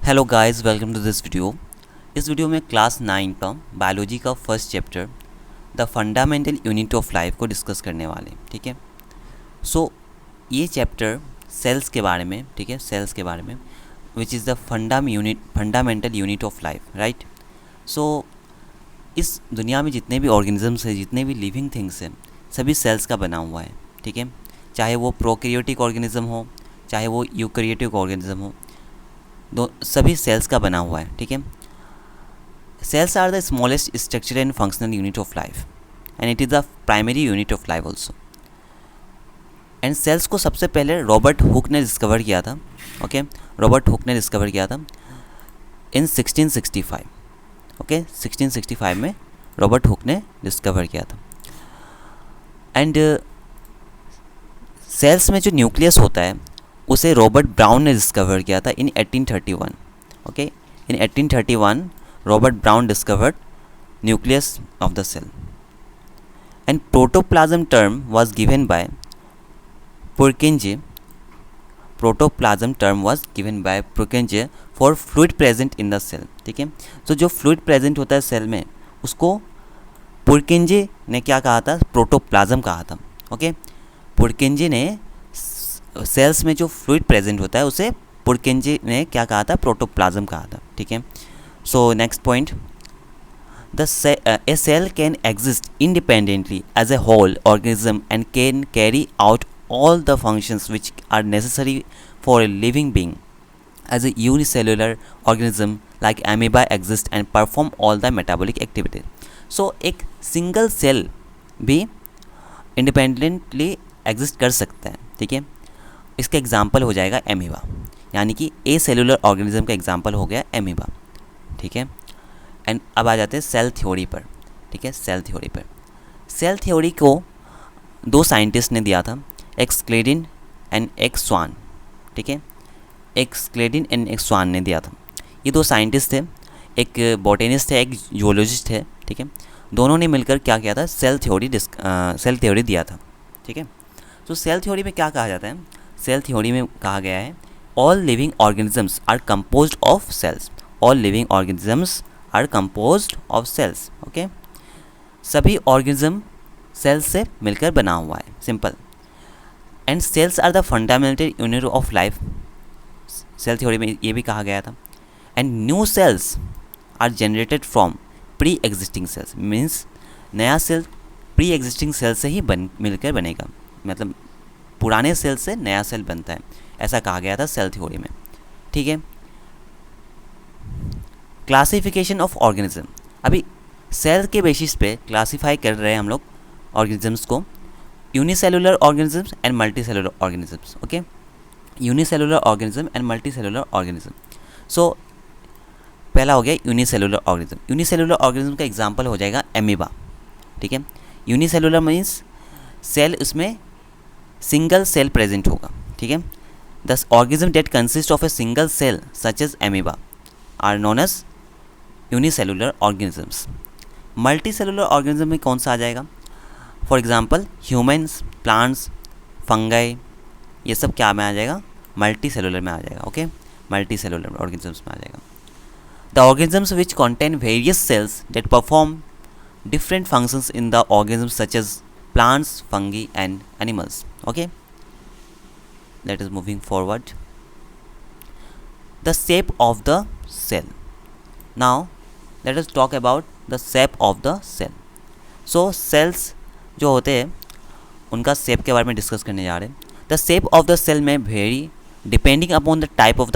Hello guys, welcome to this video. इस video में class 9 का बायोलॉजी का first chapter the fundamental unit of life को discuss करने वाले हैं। ठीक है, सो ये चैप्टर सेल्स के बारे में, ठीक है, सेल्स के बारे में, which is the fundamental unit of life, right. So इस दुनिया में जितने भी ऑर्गेनिजम्स हैं, जितने भी लिविंग थिंग्स हैं, सभी सेल्स का बना हुआ है। ठीक है, चाहे वो प्रोकैरियोटिक ऑर्गेनिज्म हो, चाहे वो यूकैरियोटिक ऑर्गेनिज्म हो, दो सभी सेल्स का बना हुआ है। ठीक है, cells are the smallest structural and functional unit of life and it is the primary unit of life also. And cells को सबसे पहले रॉबर्ट हुक ने डिस्कवर किया था। ओके, रॉबर्ट हुक ने डिस्कवर किया था इन 1665। ओके, 1665 में रॉबर्ट हुक ने डिस्कवर किया था। एंड सेल्स में जो न्यूक्लियस होता है उसे रॉबर्ट ब्राउन ने डिस्कवर किया था in 1831। Okay, in 1831 Robert Brown discovered nucleus of the cell and protoplasm term was given by Purkinje. Protoplasm term was given by Purkinje for fluid present in the cell. ठीक है, तो जो fluid present होता है cell में उसको पुरकिंजे ने क्या कहा था? प्रोटोप्लाज्म कहा था। ओके, पुरकिंजे ने सेल्स में जो फ्लूइड प्रेजेंट होता है उसे पुरकिंजे ने क्या कहा था? प्रोटोप्लाज्म कहा था। ठीक है, so next point, a cell can exist independently as a whole organism and can carry out all the functions which are necessary for a living being as a unicellular organism like amoeba exist and perform all the metabolic activities. So एक single cell भी independently exist कर सकता है। ठीक है, इसका example हो जाएगा एमीबा, यानी कि ए सेलुलर ऑर्गेनिज्म का एग्जाम्पल हो गया एमीबा। ठीक है, एंड अब आ जाते हैं सेल थ्योरी पर। ठीक है, सेल थ्योरी पर, सेल थ्योरी को दो साइंटिस्ट ने दिया था, एक्स क्लेडिन एंड एक्स स्वान। ठीक है, एक्स क्लेडिन एंड एक्स स्वान ने दिया था। ये दो साइंटिस्ट थे, एक बॉटेनिस्ट है, एक जूलॉजिस्ट है। ठीक है, दोनों ने मिलकर क्या किया था? सेल थ्योरी दिया था। ठीक है, तो सेल थ्योरी में क्या कहा जाता है? सेल थ्योरी में कहा गया है all living organisms are composed of cells. All living organisms are composed of cells. Okay, सभी ऑर्गेनिज्म सेल्स से मिलकर बना हुआ है, simple. And cells are the fundamental unit of life. Cell theory में ये भी कहा गया था। And new cells are generated from pre existing cells, means नया सेल प्री एग्जिस्टिंग सेल से ही मिलकर बनेगा, मतलब पुराने सेल से नया सेल बनता है, ऐसा कहा गया था सेल थ्योरी में। ठीक है, क्लासिफिकेशन ऑफ ऑर्गेनिज्म, अभी सेल के बेसिस पे क्लासीफाई कर रहे हैं हम लोग ऑर्गेनिजम्स को, unicellular organisms and multicellular organisms. Okay, unicellular organism and multicellular organism. So पहला हो गया यूनिसेलुलर ऑर्गेनिज्म। यूनिसेलुलर ऑर्गेनिज्म का एग्जांपल हो जाएगा एमीबा। ठीक है, यूनिसेलुलर मीन्स सेल उसमें सिंगल सेल प्रेजेंट होगा। ठीक है, the organism that consist of a single cell such as amoeba are known as unicellular organisms. Multicellular organism में कौन सा आ जाएगा? For example humans, plants, fungi, ये सब क्या में आ जाएगा? मल्टीसेलुलर में आ जाएगा। ओके, मल्टीसेलुलर ऑर्गेनिजम्स में आ जाएगा। The organisms which contain various cells that perform different functions in the organisms such as plants, fungi and animals. Okay, let us moving forward. The shape of the cell. Now let us talk about the shape of the cell. So cells जो होते हैं उनका shape के बारे में discuss करने जा रहे हैं। The shape of the cell may vary depending upon the type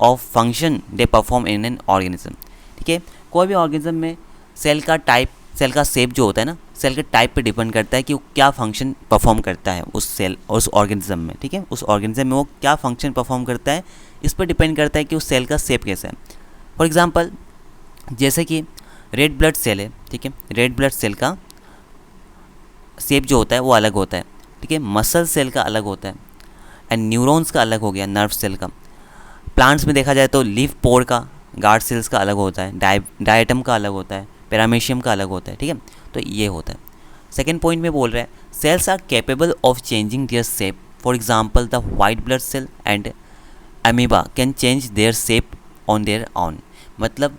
of function they perform in an organism. ठीक है, कोई भी ऑर्गेनिज्म में सेल का टाइप, सेल का शेप जो होता है ना, सेल के टाइप पे डिपेंड करता है कि वो क्या फंक्शन परफॉर्म करता है उस सेल और उस ऑर्गेनिज्म में। ठीक है, उस ऑर्गेनिज्म में वो क्या फंक्शन परफॉर्म करता है, इस पर डिपेंड करता है कि उस सेल का शेप कैसा है। फॉर एग्जांपल, जैसे कि रेड ब्लड सेल है। ठीक है, रेड ब्लड सेल का शेप जो होता है वो अलग होता है। ठीक है, मसल सेल का अलग होता है एंड न्यूरॉन्स का अलग हो गया, नर्व सेल का। प्लांट्स में देखा जाए तो लीफ पोर का, गार्ड सेल्स का अलग होता है, डायटम का अलग होता है, पैरामीशियम का अलग होता है। ठीक है, तो ये होता है। सेकेंड पॉइंट में बोल रहा है cells are capable of changing their shape. For example the white blood cell and amoeba can change their shape on their on, मतलब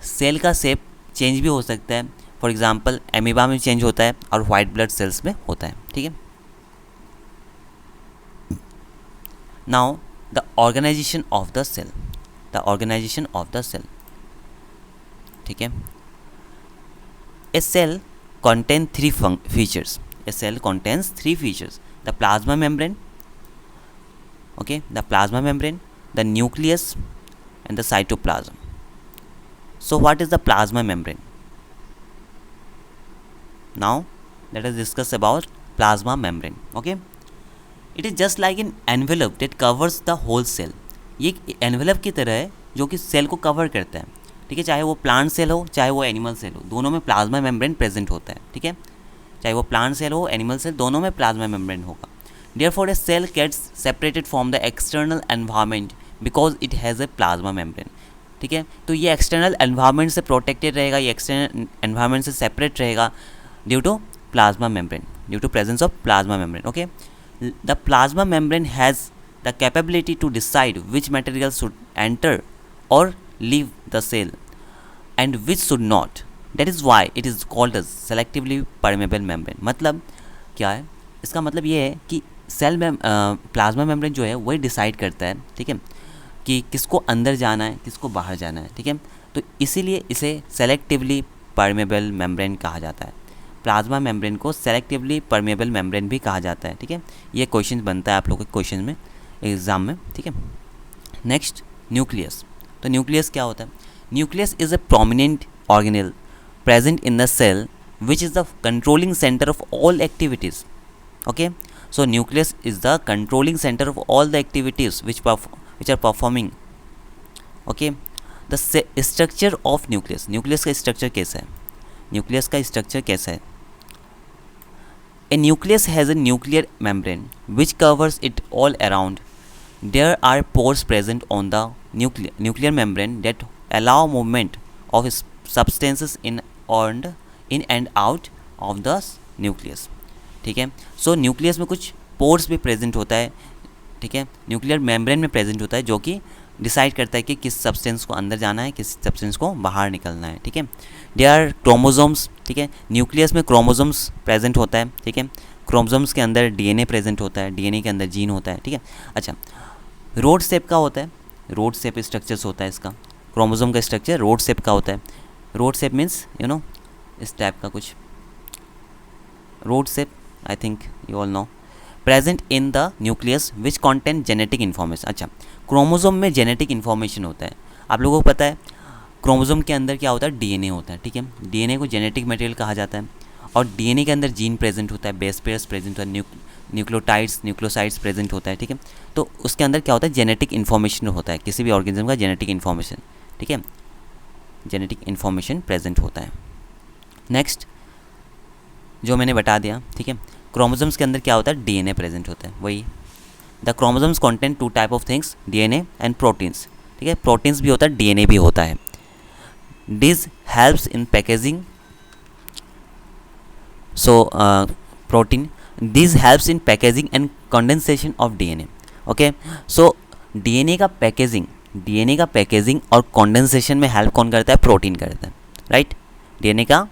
सेल का शेप चेंज भी हो सकता है। फॉर एग्जांपल एमीबा में चेंज होता है और वाइट ब्लड सेल्स में होता है, ठीक है। Now the organisation of the cell, the organisation of the cell, ठीक है। A cell contain three features. A cell contains three features: the plasma membrane, okay, the plasma membrane, the nucleus, and the cytoplasm. So what is the plasma membrane? Now let us discuss about plasma membrane, okay. It is just like an envelope that covers the whole cell. ये एक envelope की तरह है जो कि cell को cover करता है, ठीक है। चाहे वो प्लांट सेल हो चाहे वो एनिमल सेल हो, दोनों में प्लाज्मा मेम्ब्रेन प्रेजेंट होता है, ठीक है। चाहे वो प्लांट सेल हो एनिमल सेल, दोनों में प्लाज्मा मेम्ब्रेन होगा। Therefore a cell gets separated from the external environment because it has a plasma membrane, ठीक है। तो ये एक्सटर्नल एनवायरनमेंट से प्रोटेक्टेड रहेगा, ये एक्सटर्नल एनवायरनमेंट से सेपरेट रहेगा due to plasma membrane, due to presence of plasma membrane, okay. The plasma membrane has the capability to decide which material should enter और leave the cell and which should not. That is why it is called as selectively permeable membrane. मतलब क्या है, इसका मतलब ये है कि cell में प्लाज्मा मेम्ब्रेन जो है वही डिसाइड करता है, ठीक है, कि किसको अंदर जाना है किसको बाहर जाना है, ठीक है। तो इसीलिए इसे सेलेक्टिवली परमेबल मेम्ब्रेन कहा जाता है। प्लाज्मा मेम्ब्रेन को सेलेक्टिवली परमेबल मेम्ब्रेन भी कहा जाता है, ठीक है। ये क्वेश्चन बनता है आप लोगों के क्वेश्चन में एग्जाम में, ठीक है। Next nucleus. तो न्यूक्लियस क्या होता है? Nucleus is a prominent organelle present in the cell which is the controlling centre of all activities, okay. So nucleus is the controlling centre of all the activities which are performing, okay. The structure of nucleus, nucleus का structure कैसा है? Nucleus का structure कैसा है? A nucleus has a nuclear membrane which covers it all around. There are pores present on the nuclear membrane that allow movement of substances in and out of the nucleus, ठीक है। सो nucleus में कुछ pores भी present होता है, ठीक है, nuclear membrane में प्रेजेंट होता है जो कि डिसाइड करता है कि किस सब्सटेंस को अंदर जाना है किस सब्सटेंस को बाहर निकलना है, ठीक है। देयर आर क्रोमोसोम्स, ठीक है, न्यूक्लियस में क्रोमोसोम्स प्रेजेंट होता है, ठीक है। क्रोमोसोम्स के अंदर डीएनए प्रेजेंट होता है, डीएनए के अंदर जीन होता है, ठीक है। अच्छा, रोड शेप का होता है, रोड शेप स्ट्रक्चर्स होता है इसका, क्रोमोसोम का स्ट्रक्चर रोड शेप का होता है। Rod shape means you know इस टाइप का कुछ rod shape, I think you all know, present in the nucleus which contain genetic information. अच्छा, क्रोमोसोम में जेनेटिक इन्फॉर्मेशन होता है, आप लोगों को पता है क्रोमोसोम के अंदर क्या होता है? डीएनए होता है, ठीक है। डीएनए को जेनेटिक मटेरियल कहा जाता है और डीएनए के अंदर जीन प्रेजेंट होता है, बेस पेयर्स प्रेजेंट होता है, न्यूक्लियोटाइड्स न्यूक्लियोसाइड्स प्रेजेंट होता है, ठीक है। तो उसके अंदर क्या होता है? जेनेटिक इन्फॉर्मेशन होता है, किसी भी ऑर्गेनिज्म का जेनेटिक इन्फॉर्मेशन, ठीक है, जेनेटिक इन्फॉर्मेशन प्रेजेंट होता है। नेक्स्ट जो मैंने बता दिया, ठीक है, क्रोमोसोम्स के अंदर क्या होता है? डीएनए प्रेजेंट होता है, वही। The chromosomes contain two type of things, DNA and proteins, ठीक है, प्रोटीन्स भी होता है डीएनए भी होता है। This helps in packaging, so protein, this helps in packaging and condensation of DNA, okay. So DNA का पैकेजिंग और कंडेंसेशन में हेल्प कौन करता है? प्रोटीन करता है, राइट। डीएनए का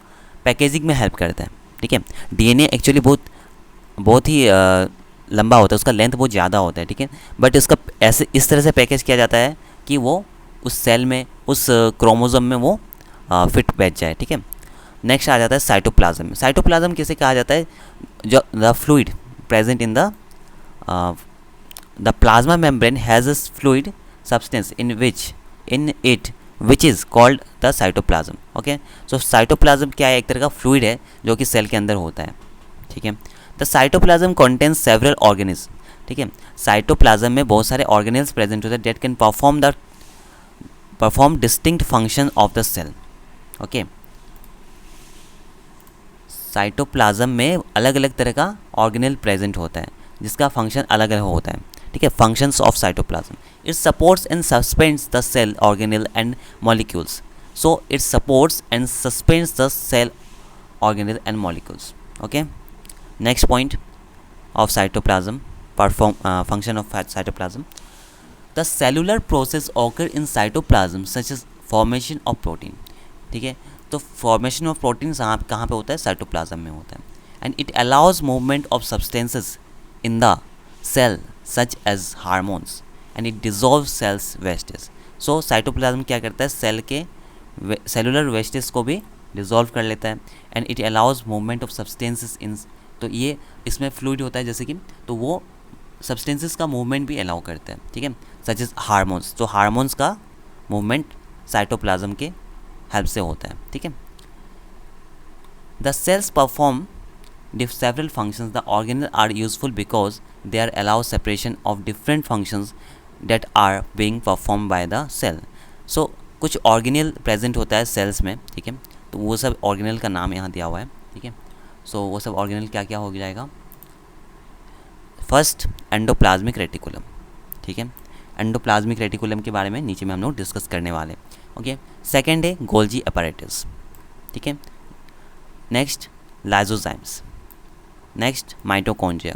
पैकेजिंग में हेल्प करता है, ठीक है। डीएनए एक्चुअली बहुत ही लंबा होता है, उसका लेंथ बहुत ज़्यादा होता है, ठीक है, बट इसका ऐसे इस तरह से पैकेज किया जाता है कि वो उस सेल में उस क्रोमोसोम में वो फिट बैठ जाए, ठीक है। नेक्स्ट आ जाता है साइटोप्लाज्म। साइटोप्लाज्म किसे कहा जाता है? जो the fluid present in the plasma membrane has a fluid substance in it which is called the cytoplasm, okay. So cytoplasm क्या है? एक तरह का फ्लूइड है जो कि सेल के अंदर होता है, ठीक है। The cytoplasm contains several organism, ठीक है। साइटोप्लाज्म में बहुत सारे ऑर्गेनेल्स प्रेजेंट होते हैं that can perform distinct function of the cell, okay. Cytoplasm में अलग अलग तरह का ऑर्गेनेल प्रेजेंट होता है जिसका फंक्शन अलग अलग होता है, ठीक है। Functions of cytoplasm, it supports and suspends the cell organelle and molecules, so it supports and suspends the cell organelle and molecules, okay. Next point of cytoplasm, function of cytoplasm. The cellular process occur in cytoplasm such as formation of protein. ठीक है, तो formation of protein कहाँ पे होता है? Cytoplasm में होता है। And it allows movement of substances in the cell such as hormones and it dissolve cells wastage. So cytoplasm क्या करता है? सेल के सेलुलर वेस्टेज को भी डिजॉल्व कर लेता है। And it allows movement of substances इन, तो ये इसमें फ्लूइड होता है जैसे कि, तो वो सब्सटेंसेस का मूवमेंट भी अलाउ करता है। ठीक है, सच एज हार्मोन्स, तो हार्मोन्स का मूवमेंट साइटोप्लाज्म के हेल्प से होता है। ठीक है, the cells perform several functions. The organelles are useful because they are allow separation of different functions that are being performed by the cell. So कुछ organelle present होता है सेल्स में। ठीक है, तो वो सब ऑर्गेनल का नाम यहाँ दिया हुआ है। ठीक है, सो वो सब ऑर्गेनल क्या क्या हो जाएगा? First endoplasmic reticulum. ठीक है, एंडोप्लाज्मिक रेटिकुलम के बारे में नीचे में हम लोग डिस्कस करने वाले। ओके, सेकेंड है गोल्जी अपैरेटस। ठीक है, next lysozymes, next mitochondria,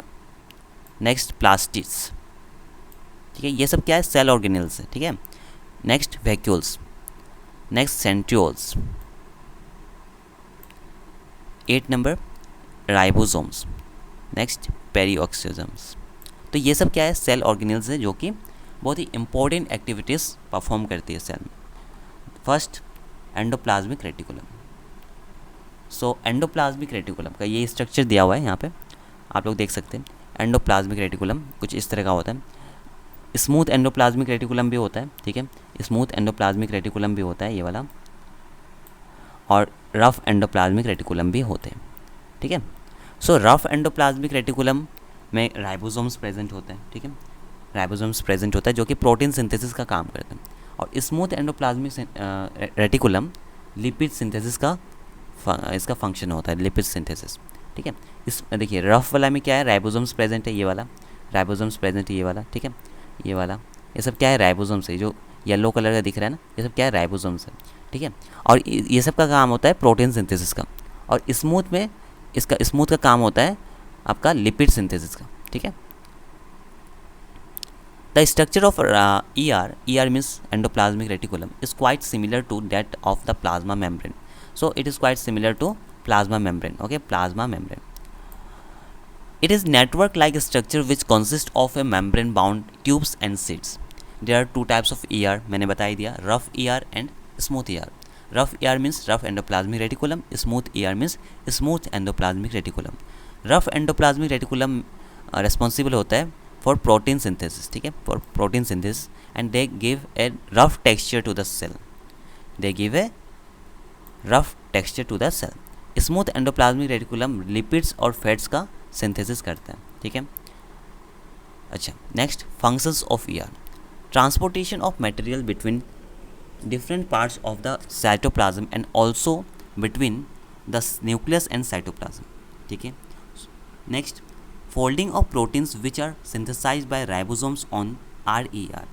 next plastids. ठीक है, ये सब क्या है? सेल ऑर्गेनल्स है। ठीक है, next vacuoles, next centrioles, 8 number ribosomes, next peroxisomes. तो ये सब क्या है? सेल ऑर्गेनल्स है जो कि बहुत ही इंपॉर्टेंट एक्टिविटीज़ परफॉर्म करती है सेल में। First endoplasmic reticulum. So endoplasmic reticulum का ये स्ट्रक्चर दिया हुआ है यहाँ पे, आप लोग देख सकते हैं। एंडोप्लाज्मिक रेटिकुलम कुछ इस तरह का होता है। स्मूथ एंडोप्लाज्मिक रेटिकुलम भी होता है। ठीक है, स्मूथ एंडोप्लाज्मिक रेटिकुलम भी होता है ये वाला, और रफ एंडोप्लाज्मिक रेटिकुलम भी होते हैं। ठीक है, सो रफ एंडोप्लाज्मिक रेटिकुलम में राइबोसोम्स प्रेजेंट होते हैं। ठीक है, राइबोसोम्स प्रेजेंट होता है जो कि प्रोटीन सिंथेसिस का काम करते हैं। और smooth endoplasmic reticulum lipid synthesis का इसका फंक्शन होता है, लिपिड सिंथेसिस। ठीक है, इस देखिए रफ वाला में क्या है? राइबोसोम्स प्रेजेंट है, ये वाला राइबोसोम्स प्रेजेंट है, ये वाला। ठीक है, ये वाला, ये सब क्या है? राइबोसोम्स है। जो येलो कलर का दिख रहा है ना, ये सब क्या है? राइबोसोम्स है। ठीक है, और ये सब का काम होता है प्रोटीन सिंथेसिस का। और स्मूथ में इसका स्मूथ का काम होता है आपका लिपिड सिंथेसिस का। ठीक है, the structure of ER means endoplasmic reticulum is quite similar to that of the plasma membrane. So it is quite similar to plasma membrane. Okay, plasma membrane. It is network-like structure which consists of a membrane-bound tubes and sheets. There are two types of ER. मैंने बता ही दिया, rough ER and smooth ER. Rough ER means rough endoplasmic reticulum. Smooth ER means smooth endoplasmic reticulum. Rough endoplasmic reticulum responsible होता है for protein synthesis. ठीक है, for protein synthesis, and they give a rough texture to the cell. They give a rough texture to the cell. Smooth endoplasmic reticulum lipids और fats का synthesis करता है। ठीक है, अच्छा next functions of ER, transportation of material between different parts of the cytoplasm and also between the nucleus and cytoplasm. ठीक है, next folding of proteins which are synthesized by ribosomes on RER।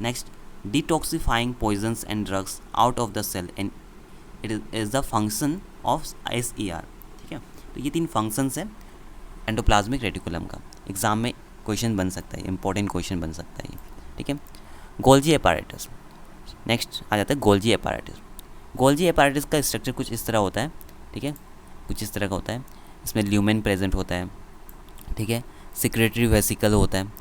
Next detoxifying poisons and drugs out of the cell and it is the function of SER। ठीक है, तो ये 3 functions हैं endoplasmic reticulum का। Exam में question बन सकता है, इंपॉर्टेंट क्वेश्चन बन सकता है ये। ठीक है, गोल्जी अपैरेटस। नेक्स्ट आ जाता है गोल्जी अपैरेटस। गोल्जी अपैरेटस का स्ट्रक्चर कुछ इस तरह होता है। ठीक है, कुछ इस तरह का होता है। इसमें ल्यूमेन प्रेजेंट होता है। ठीक है, सिक्रेटरी वेसिकल होता है।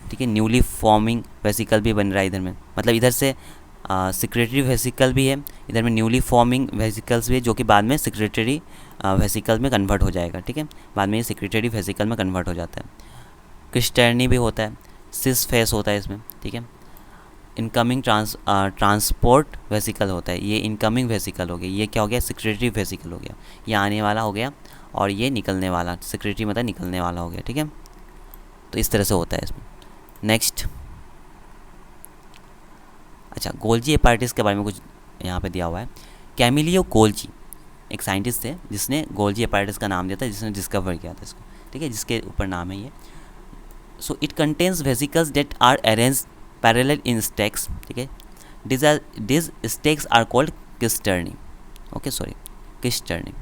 ठीक है, न्यूली फॉर्मिंग वेसिकल भी बन रहा है इधर में, मतलब इधर से सिक्रेटरी वेसिकल भी है, इधर में न्यूली फॉर्मिंग वेसिकल्स भी है जो कि बाद में सिक्रेटरी वेसिकल में कन्वर्ट हो जाएगा। ठीक है, बाद में ये सिक्रेटरी वेसिकल में कन्वर्ट हो जाता है। क्रिस्टर्नी भी होता है, सिस फेस होता है इसमें। ठीक है, इनकमिंग ट्रांसपोर्ट वेसिकल होता है, ये इनकमिंग वेसिकल हो गया। ये क्या हो गया? सिक्रेटरी वेसिकल हो गया, ये आने वाला हो गया, और ये निकलने वाला, सिक्रेटरी मतलब निकलने वाला हो गया। ठीक है, तो इस तरह से होता है इसमें। नेक्स्ट, अच्छा गोल्जी अपैरेटस के बारे में कुछ यहाँ पे दिया हुआ है। कैमिलियो गोल्जी एक साइंटिस्ट थे जिसने गोल्जी अपैरेटस का नाम दिया था, जिसने डिस्कवर किया था इसको। ठीक है, जिसके ऊपर नाम है ये। So it contains vesicles that are arrange parallel in stacks. ठीक है, this stacks are called cisternae. Okay sorry, cisternae.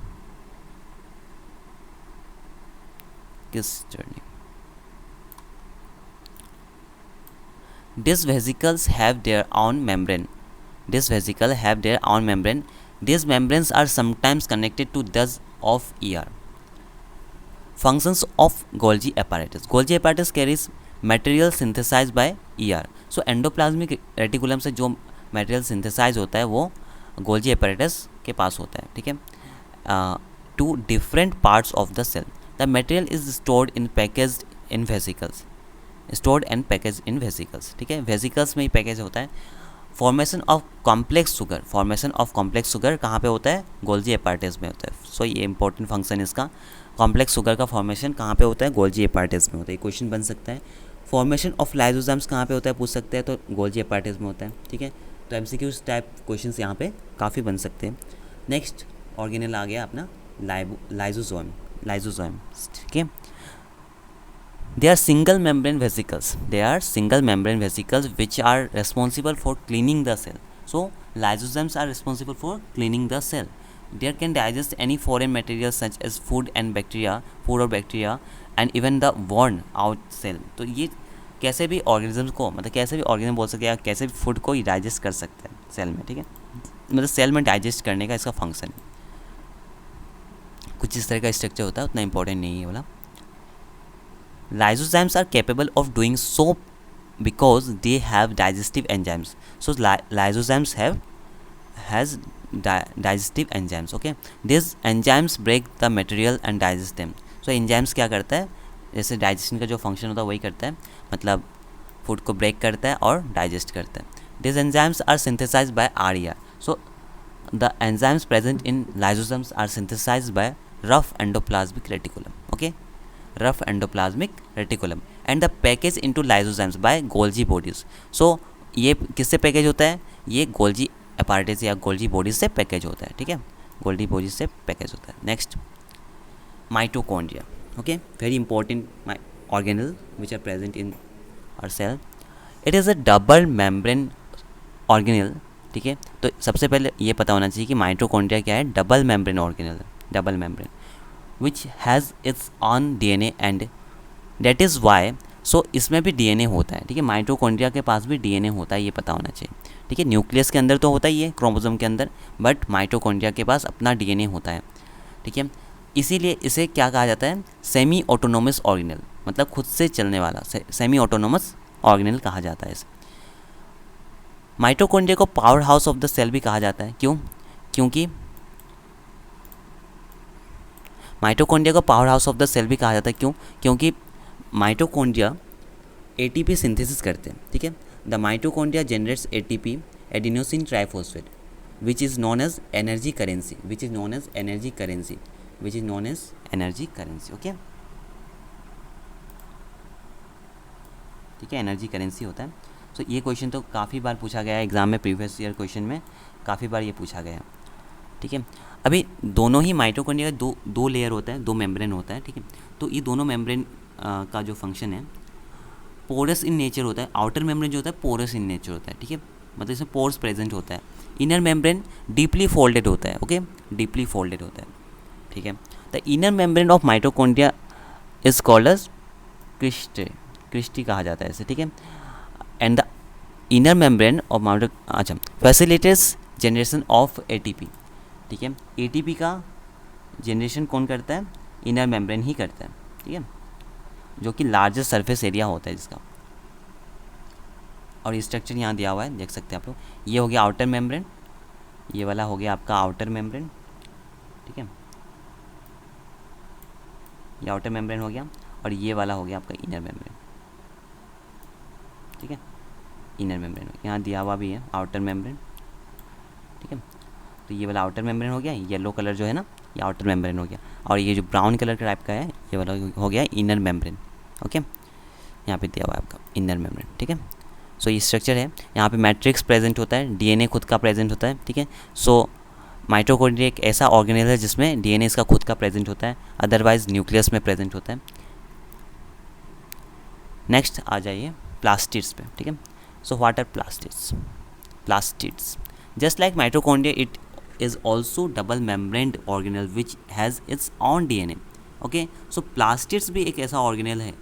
These vesicles have their own membrane. These vesicles have their own membrane. These membranes are sometimes connected to those of ear. Functions of Golgi apparatus. Golgi apparatus carries material synthesized by ear. So endoplasmic reticulum से जो material synthesise होता है वो Golgi apparatus के पास होता है, ठीक है. To different parts of the cell. The material is stored in packaged in vesicles. Stored and package in vesicles, ठीक है. वेसिकल्स में ही पैकेज होता है. Formation of complex sugar. Formation of complex sugar कहाँ पे होता है? गोल्जी एपार्टेस में होता है. सो ये इंपॉर्टेंट फंक्शन इसका. कॉम्प्लेक्स शुगर का फॉर्मेशन कहाँ पे होता है? गोल्जी एपार्टेस में होता है. क्वेश्चन बन सकता है. फॉर्मेशन ऑफ लाइजोजाइम्स कहाँ पे होता है पूछ सकते हैं, तो गोल्जी एपार्टेस में होता है, ठीक है. तो एमसीक्यूज टाइप क्वेश्चंस यहाँ पे काफ़ी बन सकते हैं. नेक्स्ट ऑर्गेनल आ गया अपना लाइजोसोम. लाइजोसोम, ठीक है. They are single membrane vesicles. They are single membrane vesicles which are responsible for cleaning the cell. So lysosomes are responsible for cleaning the cell. They can digest any foreign material such as food and bacteria, food or bacteria, and even the worn out cell. तो ये कैसे भी organism को, मतलब कैसे भी organism बोल सकते हैं, कैसे भी फूड को डाइजेस्ट कर सकते हैं सेल में, ठीक है. मतलब सेल में डाइजेस्ट करने का इसका फंक्शन है. कुछ इस तरह का स्ट्रक्चर होता है, उतना इंपॉर्टेंट नहीं है बोला. Lysozymes are capable of doing so because they have digestive enzymes. So lysozymes has digestive enzymes. Okay, these enzymes break the material and digest them. So enzymes क्या करता है? जैसे डाइजेशन का जो फंक्शन होता है वही करता है, मतलब फूड को ब्रेक करता है और डाइजेस्ट करता है. These enzymes are synthesized by ARIA. So the enzymes present in lysozymes are synthesized by rough endoplasmic reticulum. Okay, rough endoplasmic reticulum and the package into lysozymes by Golgi bodies. So ये किससे package होता है? ये Golgi apparatus या Golgi bodies से package होता है, ठीक है. गोल्जी बॉडीज से पैकेज होता है. Next mitochondria. Okay, very important organelle which are present in our cell. It is a double membrane organelle, ठीक है. तो सबसे पहले ये पता होना चाहिए कि माइटोकॉन्ड्रिया क्या है? Double membrane organelle, double membrane which has its own DNA and that is why. so इसमें भी DNA होता है, ठीक है. माइटोकॉन्ड्रिया के पास भी DNA होता है, ये पता होना चाहिए, ठीक है. न्यूक्लियस के अंदर तो होता ही है, क्रोमोसोम के अंदर, बट माइटोकॉन्ड्रिया के पास अपना DNA होता है, ठीक है. इसीलिए इसे क्या कहा जाता है? सेमी ऑटोनोमस ऑर्गेनल, मतलब खुद से चलने वाला सेमी ऑटोनोमस ऑर्गेनल कहा जाता है इसे. माइटोकॉन्ड्रिया को powerhouse of the cell भी कहा जाता है. क्यों? क्योंकि माइटोकॉन्ड्रिया को powerhouse of the cell भी कहा जाता है. क्यों? क्योंकि माइटोकॉन्ड्रिया एटीपी सिंथेसिस करते हैं, ठीक है. The mitochondria generates ATP, adenosine triphosphate, which is known as energy currency, which is known as energy currency, which is known as energy currency. Okay, ठीक है, एनर्जी करेंसी होता है. सो ये क्वेश्चन तो काफ़ी बार पूछा गया है एग्जाम में, प्रीवियस ईयर क्वेश्चन में काफ़ी बार ये पूछा गया है, ठीक है. अभी दोनों ही माइटोकॉन्ड्रिया का दो लेयर होता है, दो मेम्ब्रेन होता है, ठीक है. तो ये दोनों मेम्ब्रेन का जो फंक्शन है पोरस इन नेचर होता है. आउटर मेम्ब्रेन जो होता है पोरस इन नेचर होता है, ठीक है, मतलब इसमें पोर्स प्रेजेंट होता है. इनर मेम्ब्रेन डीपली फोल्डेड होता है. ओके, डीपली फोल्डेड होता है, ठीक है. The inner membrane of mitochondria is called as cristae, cristae कहा जाता है इसे, ठीक है. And the inner membrane of mito facilitates generation of ATP, ठीक है. एटीपी का जनरेशन कौन करता है? इनर मेम्ब्रेन ही करता है, ठीक है, जो कि लार्जेस्ट सरफेस एरिया होता है जिसका. और स्ट्रक्चर यहाँ दिया हुआ है, देख सकते हैं आप लोग. ये हो गया आउटर मेम्ब्रेन, ये वाला हो गया आपका आउटर मेम्ब्रेन, ठीक है, ये आउटर मेम्ब्रेन हो गया, और ये वाला हो गया आपका इनर मेम्ब्रेन, ठीक है. इनर मेम्ब्रेन यहाँ दिया हुआ भी है आउटर मेम्ब्रेन, ठीक है. तो ये वाला आउटर मेम्ब्रेन हो गया, येलो कलर जो है ना ये आउटर मेम्ब्रेन हो गया, और ये जो ब्राउन कलर का टाइप का है ये वाला हो गया इनर मेम्ब्रेन. ओके, यहाँ पे दिया हुआ है आपका इनर मेम्ब्रेन, ठीक है. सो ये स्ट्रक्चर है. यहाँ पे मैट्रिक्स प्रेजेंट होता है, डीएनए खुद का प्रेजेंट होता है, ठीक है. सो माइटोकॉन्ड्रिया एक ऐसा ऑर्गेनल है जिसमें डीएनए इसका खुद का प्रेजेंट होता है, अदरवाइज न्यूक्लियस में प्रेजेंट होता है. नेक्स्ट आ जाइए प्लास्टिड्स पे, ठीक है. So what are plastids? Plastids just like mitochondria it is also double membraned organelle which has its own DNA. Okay, so plastids भी एक ऐसा ऑर्गेनल है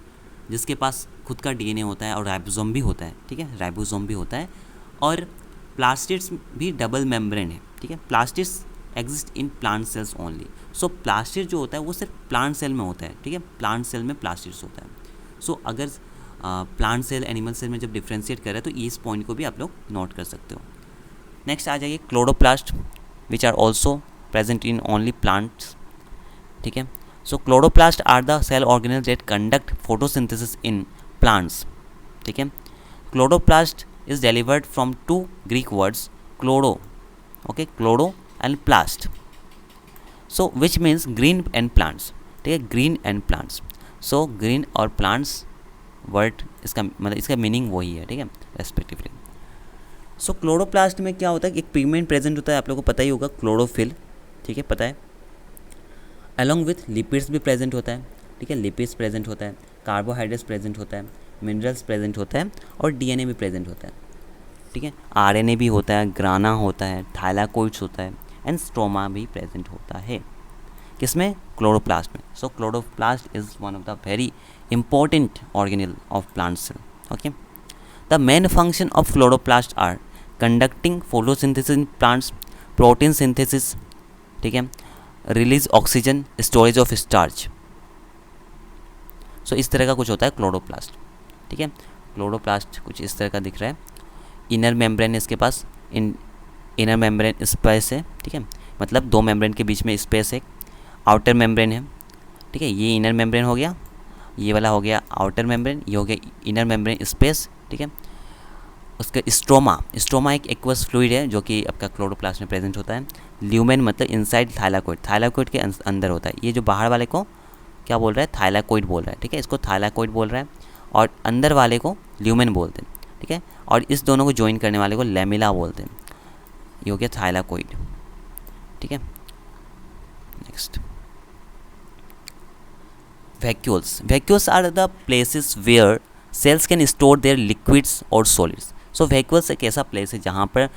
जिसके पास खुद का डीएनए होता है और राइबोसोम भी होता है, ठीक है, राइबोसोम भी होता है। और प्लास्टिड्स भी डबल मेम्ब्रेन है, ठीक है। Plastids exist in plant cells only. So plastid जो होता है वो सिर्फ प्लांट सेल में होता है, ठीक है, प्लांट सेल में प्लास्टिड्स होता है। सो अगर प्लांट सेल एनिमल सेल में जब डिफ्रेंशिएट कर रहे हैं तो इस पॉइंट को भी आप लोग नोट कर सकते हो। नेक्स्ट आ जाइए chloroplast, which are also present in only plants, ठीक है। So chloroplast are the cell organelles that conduct photosynthesis in plants, ठीक है। Chloroplast is delivered from two Greek words chloro, okay, chloro and plast, so which means green and plants, ठीक है, green and plants. So green और plants word इसका मतलब इसका meaning वही है, ठीक है, रेस्पेक्टिवली। सो क्लोरोप्लास्ट में क्या होता है, एक पिगमेंट प्रेजेंट होता है, आप लोगों को पता ही होगा, क्लोरोफिल, ठीक है, पता है। अलॉन्ग विथ लिपिड्स भी प्रेजेंट होता है, ठीक है, लिपिड्स प्रेजेंट होता है, कार्बोहाइड्रेट्स प्रेजेंट होता है, मिनरल्स प्रेजेंट होता है और डीएनए भी प्रेजेंट होता है, ठीक है, आरएनए भी होता है, ग्राना होता है, थाइलाकोइड्स होता है एंड स्ट्रोमा भी प्रेजेंट होता है, किसमें, क्लोरोप्लास्ट में। So chloroplast is one of the very important organelle of plant cell, okay. The main function of chloroplast are conducting photosynthesis in plants, protein synthesis, ठीक है, release oxygen, storage of starch. So इस तरह का कुछ होता है chloroplast, ठीक है। क्लोरोप्लास्ट कुछ इस तरह का दिख रहा है। इनर मेम्ब्रेन इसके पास, इनर मेम्ब्रेन स्पेस है, ठीक है, मतलब दो मेम्ब्रेन के बीच में स्पेस है। आउटर मेम्ब्रेन है, ठीक है, ये इनर मेम्ब्रेन हो गया, ये वाला हो गया आउटर मेम्ब्रेन, ये हो गया इनर मेम्ब्रेन स्पेस, ठीक है। उसका स्ट्रोमा, स्ट्रोमा एक एक्वस फ्लूइड है जो कि आपका क्लोरोप्लास्ट में प्रेजेंट होता है। ल्यूमेन मतलब इनसाइड थाइलाकोइड, थाइलाकोइड के अंदर होता है। ये जो बाहर वाले को क्या बोल रहा है, थाइलाकोइड बोल रहा है, ठीक है, इसको थाइलाकोइड बोल रहा है, और अंदर वाले को ल्यूमेन बोलते हैं, ठीक है, और इस दोनों को ज्वाइन करने वाले को लेमिला बोलते हैं। ये हो गया थाइलाकोइड, ठीक है। Next, vacuoles, vacuoles are the places where cells can store their liquids और सॉलिड्स। सो वैक्यूल्स एक ऐसा प्लेस है जहाँ पर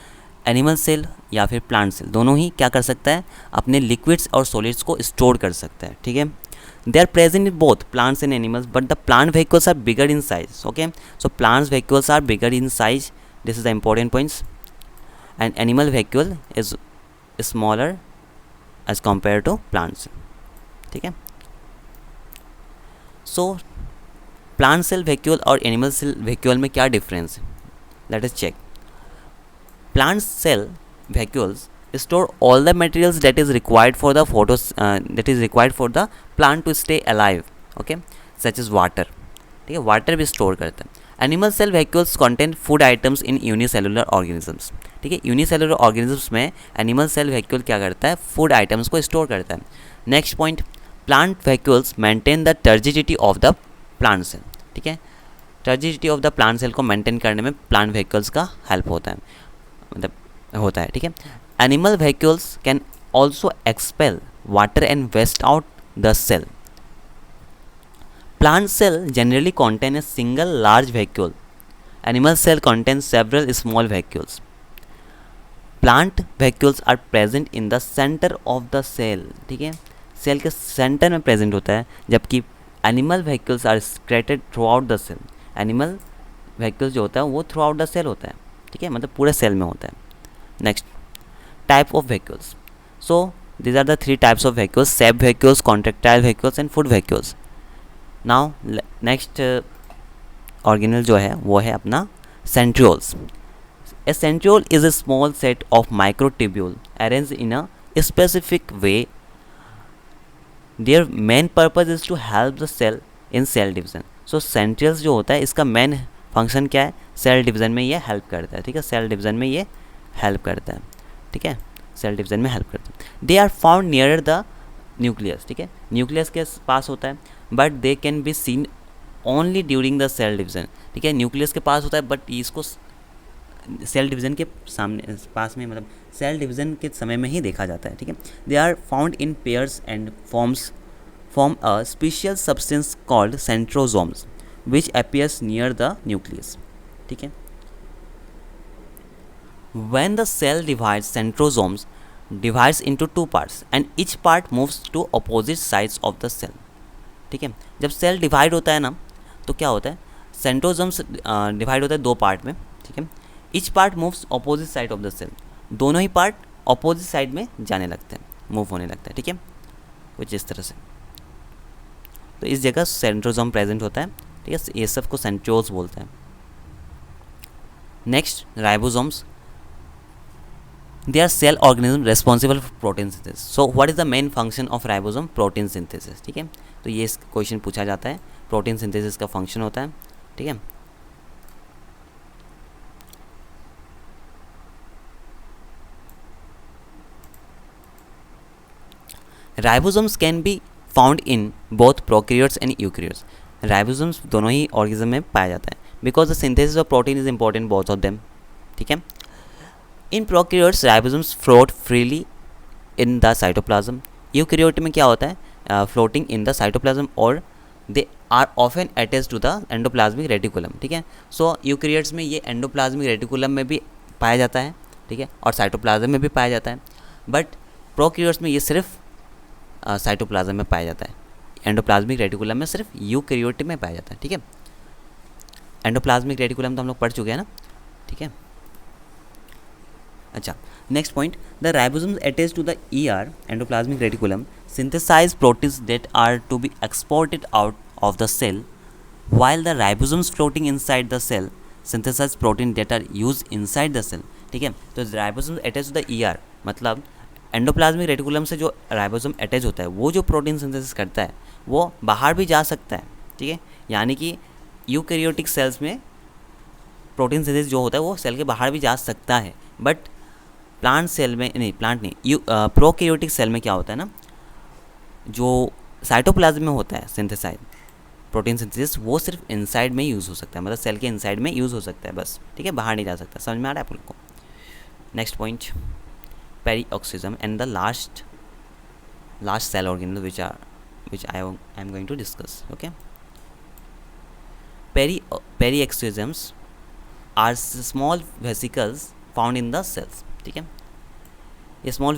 एनिमल सेल या फिर प्लांट सेल दोनों ही क्या कर सकता है, अपने लिक्विड्स और सॉलिड्स को स्टोर कर सकता है, ठीक है। They are present in both plants and animals, but the plant vacuoles are bigger in size, okay. So plants vacuoles are bigger in size, this is the important points, and animal vacuole is smaller as compare to plants, ठीक है। So plant cell vacuole और animal cell vacuole में क्या difference है, let us check. Plant cell vacuoles store all the materials that is required for the plant to stay alive, okay, such as water, ठीक है, water भी store करता है। Animal cell vacuoles contain food items in unicellular organisms, ठीक है, unicellular organisms में animal cell vacuole क्या करता है, फूड आइटम्स को स्टोर करता है। Next point, plant vacuoles maintain the turgidity of the plant cell, ठीक है, turgidity of the plant cell को मेंटेन करने में प्लांट वैक्यूल्स का हेल्प होता है, मतलब होता है, ठीक है। Animal vacuoles can also expel water and waste out the cell. Plant cell generally contain a single large vacuole. Animal cell contains several small vacuoles. Plant vacuoles are present in the center of the cell, ठीक है, cell के centre में present होता है, जबकि animal vacuoles are spreaded throughout the cell. Animal vacuoles जो होता है वो थ्रू आउट द सेल होता है, ठीक है, मतलब पूरे सेल में होता है। Next, type of vacuoles. So these are the three types of vacuoles: sap vacuoles, contractile vacuoles and food vacuoles. Now next organelle जो है वो है अपना centrioles. A centriole is a small set of microtubule arranged in a specific way. Their main purpose is to help the cell in cell division. So centrioles जो होता है इसका main function क्या है, सेल डिवीज़न में ये help करता है, ठीक है, सेल डिवीज़न में ये हेल्प करता है, ठीक है, सेल डिवीजन में हेल्प करते हैं। They are found near the nucleus, ठीक है, न्यूक्लियस के पास होता है, but they can be seen only during the cell division, ठीक है, न्यूक्लियस के पास होता है बट इसको सेल डिवीजन के सामने पास में, मतलब सेल डिवीजन के समय में ही देखा जाता है, ठीक है। They are found in pairs and form a special substance called centrosomes which appears near the nucleus, ठीक है। When the cell divides, centrosomes divides into two parts and each part moves to opposite sides of the cell, ठीक है। जब cell divide होता है ना तो क्या होता है, सेंट्रोजोम्स डिवाइड होता है 2 पार्ट में, ठीक है। Each part moves opposite side of the cell, दोनों ही पार्ट ऑपोजिट साइड में जाने लगते हैं, मूव होने लगता है, ठीक है, कुछ इस तरह से। तो इस जगह सेंट्रोजोम प्रेजेंट होता है, ठीक है, ये सब को सेंट्रियोल्स बोलते हैं। Next ribosomes, they are cell organism responsible for protein synthesis. So what is the main function of ribosome? Protein synthesis, ठीक है। तो ये क्वेश्चन पूछा जाता है, प्रोटीन सिंथेसिस का फंक्शन होता है, ठीक है। Ribosomes can be found in both prokaryotes and eukaryotes. Ribosomes दोनों ही ऑर्गेनिज्म में पाया जाता है, because the synthesis of protein is important both of them, ठीक है। In prokaryotes ribosomes float freely in the cytoplasm. Eukaryote में क्या होता है? फ्लोटिंग इन द साइटोप्लाज्म और they are often attached to the endoplasmic reticulum, ठीक है। सो eukaryotes में ये एंडोप्लाज्मिक रेटिकुलम में भी पाया जाता है, ठीक है, और साइटोप्लाज्म में भी पाया जाता है। बट प्रोकैरियोट्स में ये सिर्फ साइटोप्लाज्म में पाया जाता है, एंडोप्लाज्मिक रेटिकुलम में सिर्फ यूकैरियोट में पाया जाता है, ठीक है। एंडोप्लाज्मिक रेटिकुलम तो हम लोग पढ़ चुके हैं ना, ठीक है। अच्छा, next point, the ribosomes attach to the ER endoplasmic reticulum synthesize proteins that are to be exported out of the cell, while the ribosomes floating inside the cell synthesize protein that are used inside the cell, ठीक है। तो ribosome attach to the ER मतलब endoplasmic reticulum से जो ribosome attach होता है वो जो प्रोटीन सिंथेसिस करता है वो बाहर भी जा सकता है, ठीक है। यानी कि यूकैरियोटिक सेल्स में प्रोटीन सिंथेसिस जो होता है वो सेल के बाहर भी जा सकता है, बट प्लांट सेल में नहीं, प्लांट नहीं, प्रोकैरियोटिक सेल में क्या होता है ना, जो साइटोप्लाज्म में होता है सिंथेसाइज प्रोटीन सिंथेसिस वो सिर्फ इनसाइड में यूज़ हो सकता है, मतलब सेल के इनसाइड में यूज़ हो सकता है बस, ठीक है, बाहर नहीं जा सकता। समझ में आ रहा है आप लोग को? Next point, peroxisome and the last cell organism which I am going to discuss, okay. Periexosomes are small vesicles found in the cells, ठीक है। ये स्मॉल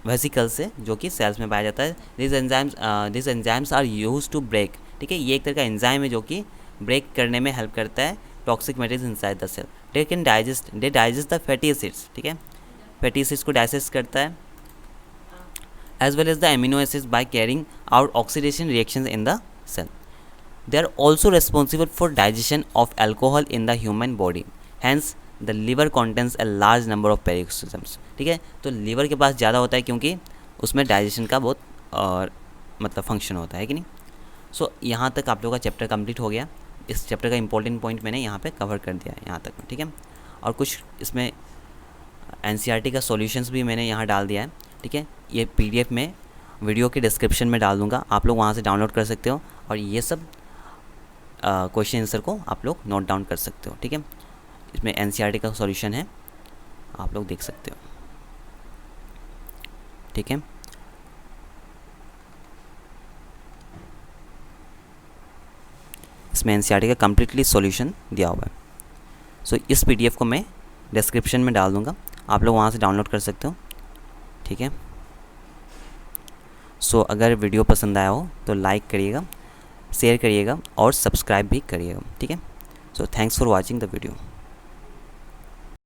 वेसिकल्स है जो कि सेल्स में पाया जाता है। This enzymes are use to break, ठीक है, ये एक तरह का एंजाइम है जो कि ब्रेक करने में हेल्प करता है toxic materials inside the cell. They digest the fatty acids, ठीक है, फैटी एसिड्स को डाइजेस्ट करता है, as well as the amino acids by carrying out oxidation reactions in the cell. They are also responsible for digestion of alcohol in the human body. Hence, the liver contains a large number of peroxisomes. ठीक है, तो liver के पास ज़्यादा होता है क्योंकि उसमें digestion का बहुत मतलब फंक्शन होता है कि नहीं। सो यहाँ तक आप लोगों का चैप्टर कंप्लीट हो गया। इस चैप्टर का इंपॉर्टेंट पॉइंट मैंने यहाँ पे कवर कर दिया है यहाँ तक, ठीक है। और कुछ इसमें NCERT का सॉल्यूशंस भी मैंने यहाँ डाल दिया है, ठीक है। ये PDF में वीडियो के डिस्क्रिप्शन में डाल दूंगा, आप लोग वहाँ से डाउनलोड कर सकते हो और ये सब क्वेश्चन आंसर को आप लोग नोट डाउन कर सकते हो, ठीक है। इसमें NCERT का सॉल्यूशन है, आप लोग देख सकते हो, ठीक है। इसमें NCERT का कम्प्लीटली सॉल्यूशन दिया हुआ है। सो इस PDF को मैं डिस्क्रिप्शन में डाल दूंगा, आप लोग वहाँ से डाउनलोड कर सकते हो, ठीक है। सो अगर वीडियो पसंद आया हो तो लाइक करिएगा, शेयर करिएगा और सब्सक्राइब भी करिएगा, ठीक है। So thanks for watching the video.